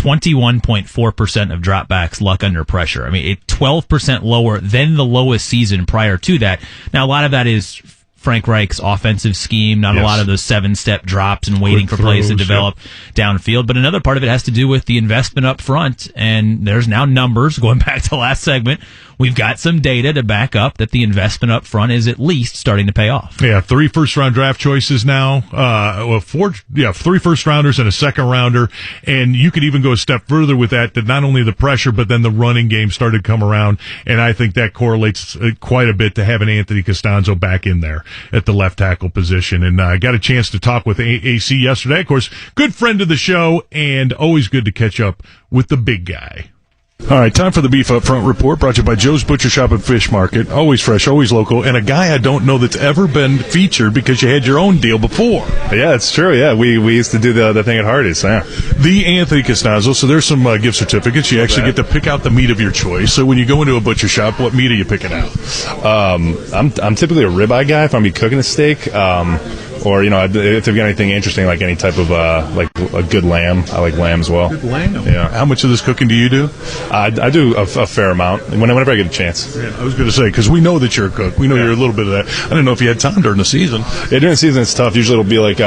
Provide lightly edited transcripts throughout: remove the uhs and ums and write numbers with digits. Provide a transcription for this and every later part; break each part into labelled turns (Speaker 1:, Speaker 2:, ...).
Speaker 1: 21.4% of dropbacks luck under pressure. I mean, 12% lower than the lowest season prior to that. Now, a lot of that is Frank Reich's offensive scheme, not a lot of those 7-step drops and waiting for plays to develop downfield. But another part of it has to do with the investment up front. And there's now numbers, going back to last segment, we've got some data to back up that the investment up front is at least starting to pay off.
Speaker 2: Yeah, 3 first-round draft choices now. 3 first-rounders and a second-rounder. And you could even go a step further with that not only the pressure, but then the running game started to come around. And I think that correlates quite a bit to having Anthony Castonzo back in there at the left tackle position. And I got a chance to talk with AC yesterday. Of course, good friend of the show, and always good to catch up with the big guy. All right, time for the Beef Up Front Report, brought to you by Joe's Butcher Shop and Fish Market. Always fresh, always local, and a guy I don't know that's ever been featured because you had your own deal before.
Speaker 3: Yeah, it's true. Yeah, we used to do the thing at Hardee's. Yeah.
Speaker 2: The Anthony Castonzo. So there's some gift certificates. You actually get to pick out the meat of your choice. So when you go into a butcher shop, what meat are you picking out?
Speaker 3: I'm typically a ribeye guy if I'm cooking a steak. Or, if they've got anything interesting, like any type of, like a good lamb. I like lamb as well.
Speaker 2: Good lamb?
Speaker 3: Yeah.
Speaker 2: How much of this cooking do you do?
Speaker 3: I do a fair amount, whenever I get a chance.
Speaker 2: Yeah, I was going to say, because we know that you're a cook. We know you're a little bit of that. I didn't know if you had time during the season.
Speaker 3: Yeah, during the season it's tough. Usually it'll be like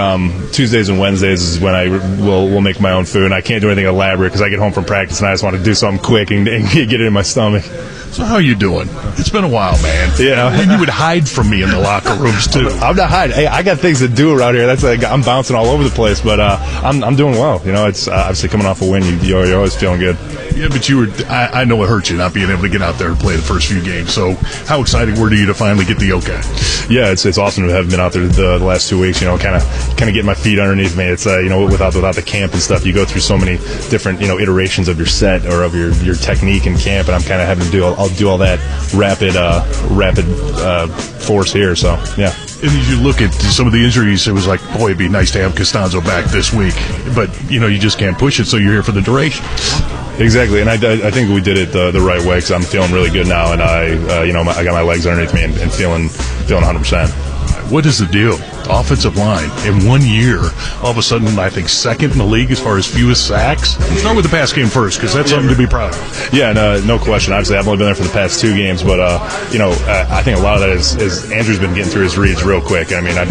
Speaker 3: Tuesdays and Wednesdays is when I will make my own food. And I can't do anything elaborate because I get home from practice and I just want to do something quick and get it in my stomach.
Speaker 2: So how you doing? It's been a while, man.
Speaker 3: Yeah.
Speaker 2: And you would hide from me in the locker rooms, too.
Speaker 3: I'm not hiding. Hey, I got things to do around here. That's like I'm bouncing all over the place, but I'm doing well. It's obviously coming off a win. You're always feeling good.
Speaker 2: Yeah, but I know it hurt you not being able to get out there and play the first few games. So how excited were you to finally get the okay?
Speaker 3: Yeah, it's awesome to have been out there the last 2 weeks. Kind of get my feet underneath me. It's without the camp and stuff, you go through so many different iterations of your set or of your technique in camp, and I'm kind of having to I'll do all that rapid force here. So yeah.
Speaker 2: And as you look at some of the injuries, it was like, boy, it'd be nice to have Castonzo back this week. But, you just can't push it, so you're here for the duration.
Speaker 3: Exactly, and I think we did it the right way because I'm feeling really good now, and I got my legs underneath me and feeling 100%.
Speaker 2: What is the deal? Offensive line, in 1 year, all of a sudden, I think second in the league as far as fewest sacks. Let's start with the pass game first, because that's something to be proud of.
Speaker 3: Yeah, no question. Obviously, I've only been there for the past 2 games, but I think a lot of that is Andrew's been getting through his reads real quick. I mean, I'm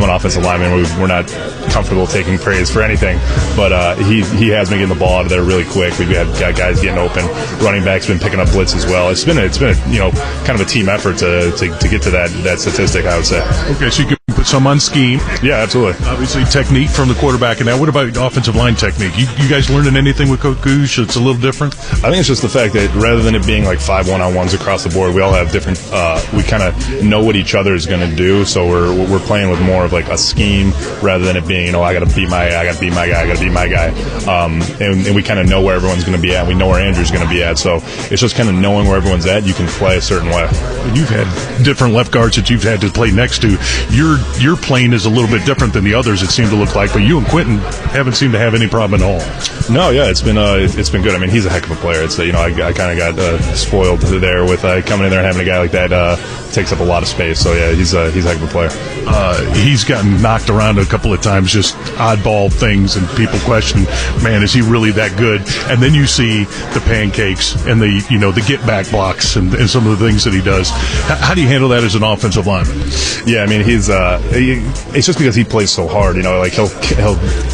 Speaker 3: an offensive lineman. We're not comfortable taking praise for anything, but he has been getting the ball out of there really quick. We've got guys getting open. Running backs been picking up blitz as well. It's been a kind of a team effort to get to that statistic, I would say.
Speaker 2: Okay, so you can put some on scheme.
Speaker 3: Yeah, absolutely.
Speaker 2: Obviously, technique from the quarterback. And now, what about offensive line technique? You guys learning anything with Coach Goosh that's a little different?
Speaker 3: I think it's just the fact that rather than it being like 5 one-on-ones across the board, we all have different. We kind of know what each other is going to do, so we're playing with more of like a scheme rather than it being I got to beat my guy, I got to beat my guy, I got to beat my guy. And we kind of know where everyone's going to be at. We know where Andrew's going to be at. So it's just kind of knowing where everyone's at. You can play a certain way.
Speaker 2: You've had different left guards that you've had to play next to. Your plane is a little bit different than the others, it seemed to look like, but you and Quentin haven't seemed to have any problem at all.
Speaker 3: No, yeah, it's been good. I mean, he's a heck of a player. It's I kind of got spoiled there with coming in there and having a guy like that takes up a lot of space. So yeah, he's a heck of a player.
Speaker 2: He's gotten knocked around a couple of times, just oddball things, and people question, man, is he really that good? And then you see the pancakes and the get back blocks and some of the things that he does. How do you handle that as an offensive lineman?
Speaker 3: Yeah, I mean, it's just because he plays so hard, like he'll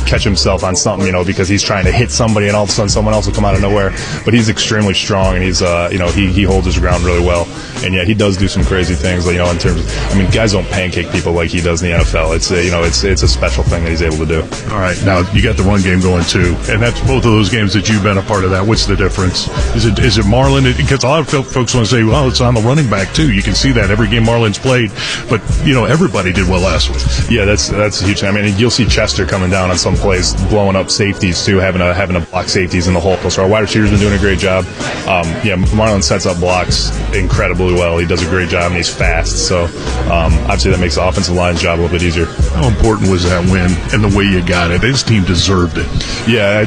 Speaker 3: catch himself on something, because he's trying to hit somebody and all of a sudden someone else will come out of nowhere. But he's extremely strong and he's he holds his ground really well. And yeah, he does do some crazy things, in terms of, guys don't pancake people like he does in the NFL. It's a special thing that he's able to do.
Speaker 2: All right, now you got the run game going too, and that's both of those games that you've been a part of. That, what's the difference? Is it Marlon? Because a lot of folks want to say, well, it's on the running back too. You can see that every game Marlon's played, but everybody did well last week.
Speaker 3: Yeah, that's a huge thing. I mean, you'll see Chester coming down on some plays, blowing up safeties too, having to block safeties in the hole. So our wide receivers been doing a great job. Marlon sets up blocks incredibly well. He does a great job and he's fast. So obviously that makes the offensive line's job a little bit easier.
Speaker 2: How important was that win and the way you got it? His team deserved it.
Speaker 3: Yeah,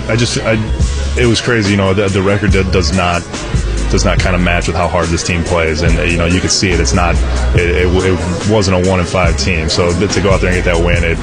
Speaker 3: it was crazy. The record does not does not kind of match with how hard this team plays. And you could see it. It's not. It wasn't a 1-5 team. So to go out there and get that win, it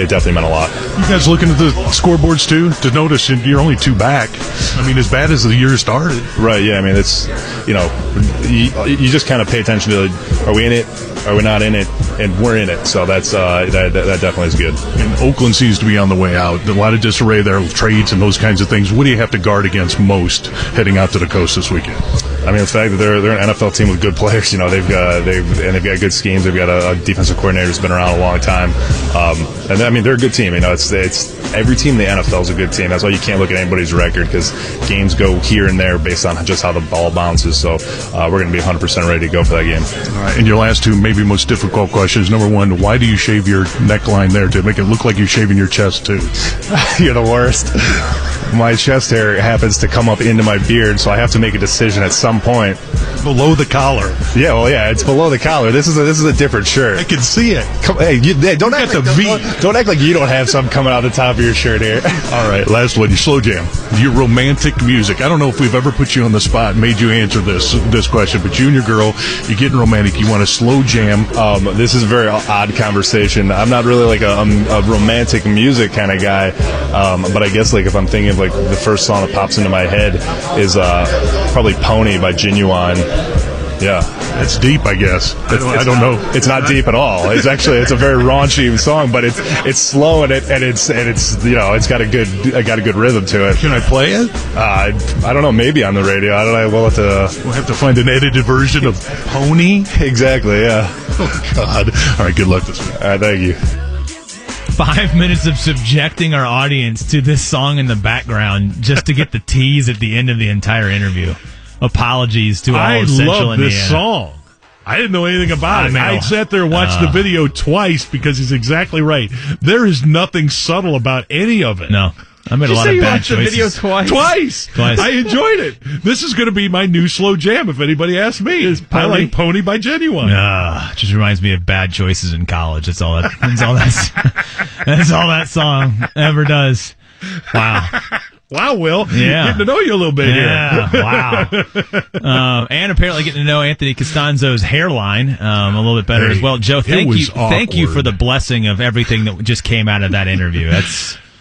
Speaker 3: definitely meant a lot.
Speaker 2: You guys looking at the scoreboards too to notice you're only 2 back. I mean, as bad as the year started.
Speaker 3: Right. Yeah. I mean, it's you just kind of pay attention to, are we in it? Are we not in it? And we're in it. So that's that definitely is good.
Speaker 2: And Oakland seems to be on the way out. A lot of disarray there, trades and those kinds of things. What do you have to guard against most heading out to the coast this weekend?
Speaker 3: I mean, the fact that they're an NFL team with good players. They've got good schemes. They've got a defensive coordinator who's been around a long time. And I mean, they're a good team. It's every team in the NFL is a good team. That's why you can't look at anybody's record, because games go here and there based on just how the ball bounces. So we're going to be 100% ready to go for that game.
Speaker 2: All right. And your last two, maybe most difficult questions. Number one, why do you shave your neckline there to make it look like you're shaving your chest too?
Speaker 3: You're the worst. My chest hair happens to come up into my beard, so I have to make a decision at some point.
Speaker 2: Below the collar.
Speaker 3: Yeah, well, yeah, it's below the collar. This is a different shirt.
Speaker 2: I can see it.
Speaker 3: Don't act like you don't have something coming out the top of your shirt here.
Speaker 2: All right, last one. You slow jam. Your romantic music. I don't know if we've ever put you on the spot and made you answer this question, but you and your girl, you're getting romantic. You want to slow jam.
Speaker 3: This is a very odd conversation. I'm not really like a romantic music kind of guy, but I guess like if I'm thinking of like the first song that pops into my head is probably Pony by Genuine. Yeah,
Speaker 2: that's deep, I guess. I don't know.
Speaker 3: It's not deep at all. It's a very raunchy song, but it's slow and it's it's got a good rhythm to it.
Speaker 2: Can I play it?
Speaker 3: I don't know. Maybe on the radio. I don't know. We'll
Speaker 2: have to find an edited version of Pony.
Speaker 3: Exactly. Yeah.
Speaker 2: Oh God. All right. Good luck this week.
Speaker 3: All right. Thank you.
Speaker 1: 5 minutes of subjecting our audience to this song in the background just to get the tease at the end of the entire interview. Apologies to all of Central Indiana. I love
Speaker 2: this song. I didn't know anything about it. I sat there and watched the video twice because he's exactly right. There is nothing subtle about any of it.
Speaker 1: No. I made a lot of bad choices.
Speaker 4: You watched the video
Speaker 2: twice? Twice. I enjoyed it. This is going to be my new slow jam if anybody asks me. I like Pony by Genuine.
Speaker 1: Just reminds me of bad choices in college. That's all that song ever does. Wow.
Speaker 2: Wow, Will.
Speaker 1: Yeah.
Speaker 2: Getting to know you a little bit here.
Speaker 1: Wow. And apparently getting to know Anthony Castonzo's hairline a little bit better as well. Joe, thank you for the blessing of everything that just came out of that interview.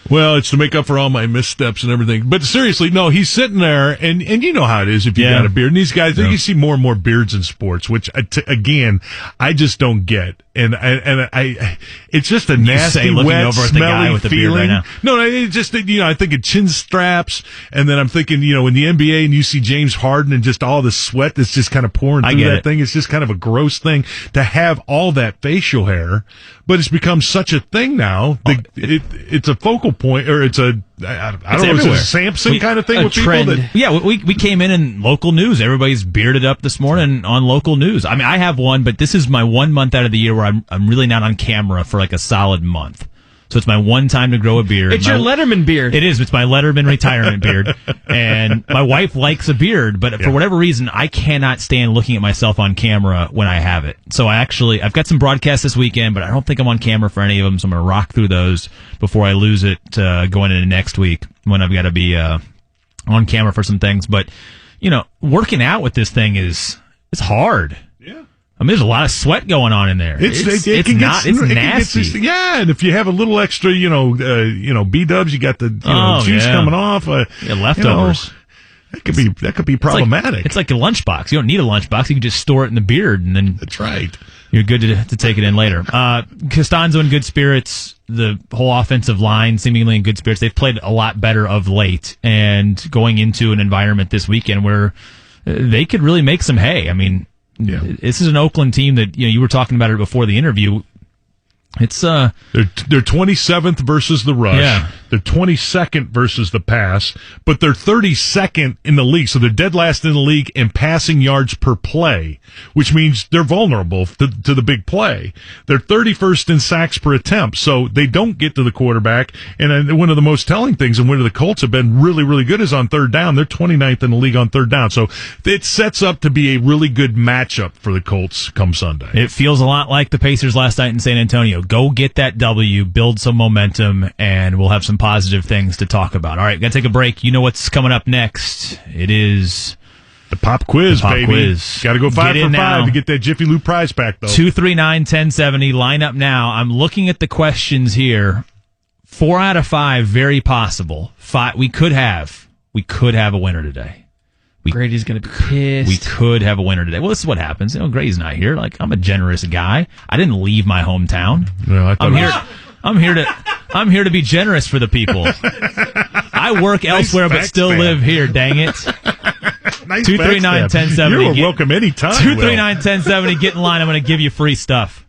Speaker 2: Well, it's to make up for all my missteps and everything. But seriously, no, he's sitting there, and you know how it is if you got a beard. And these guys, you see more and more beards in sports, which, again, I just don't get. And I it's just a nasty, wet, over at the guy with the feeling. Beard right now. No, it's just, I think of chin straps, and then I'm thinking, in the NBA, and you see James Harden and just all the sweat that's just kind of pouring through that thing. It's just kind of a gross thing to have all that facial hair, but it's become such a thing now. It's a focal point, or it's a, I don't know, it's a Samson kind of thing with
Speaker 1: trend.
Speaker 2: People that.
Speaker 1: Yeah, we came in local news. Everybody's bearded up this morning on local news. I mean, I have one, but this is my 1 month out of the year where I'm really not on camera for like a solid month. So it's my one time to grow a beard.
Speaker 4: It's your Letterman beard.
Speaker 1: It is. It's my Letterman retirement beard. And my wife likes a beard, but for whatever reason, I cannot stand looking at myself on camera when I have it. So I've got some broadcasts this weekend, but I don't think I'm on camera for any of them. So I'm going to rock through those before I lose it going into next week when I've got to be on camera for some things. But, working out with this thing is hard.
Speaker 2: Yeah.
Speaker 1: I mean, there's a lot of sweat going on in there. It's nasty.
Speaker 2: Yeah, and if you have a little extra, B-dubs, you got the juice coming off.
Speaker 1: Leftovers.
Speaker 2: That could be problematic.
Speaker 1: It's like a lunchbox. You don't need a lunchbox. You can just store it in the beard, and then
Speaker 2: that's right.
Speaker 1: You're good to take it in later. Castonzo in good spirits. The whole offensive line seemingly in good spirits. They've played a lot better of late, and going into an environment this weekend where they could really make some hay. I mean. Yeah. This is an Oakland team that you were talking about it before the interview. It's
Speaker 2: they're 27th versus the rush.
Speaker 1: Yeah.
Speaker 2: They're 22nd versus the pass, but they're 32nd in the league. So they're dead last in the league in passing yards per play, which means they're vulnerable to the big play. They're 31st in sacks per attempt, so they don't get to the quarterback. And one of the most telling things, and one of the Colts have been really, really good, is on third down. They're 29th in the league on third down. So it sets up to be a really good matchup for the Colts come Sunday.
Speaker 1: It feels a lot like the Pacers last night in San Antonio. Go get that W, build some momentum, and we'll have some positive things to talk about. All right, got to take a break. You know what's coming up next. It is
Speaker 2: The pop quiz, baby. Got to go 5 for 5 to get that Jiffy Lube prize pack, though.
Speaker 1: 239-1070. Line up now. I'm looking at the questions here. 4 out of 5, very possible. 5. We could have a winner today.
Speaker 4: Grady's going to be pissed.
Speaker 1: We could have a winner today. Well, this is what happens. Grady's not here. Like, I'm a generous guy. I didn't leave my hometown.
Speaker 2: No,
Speaker 1: I'm here to be generous for the people. I work elsewhere but still live here, dang it.
Speaker 2: Nice
Speaker 1: 239-1070.
Speaker 2: You're welcome anytime.
Speaker 1: 239-1070. Get in line. I'm going to give you free stuff.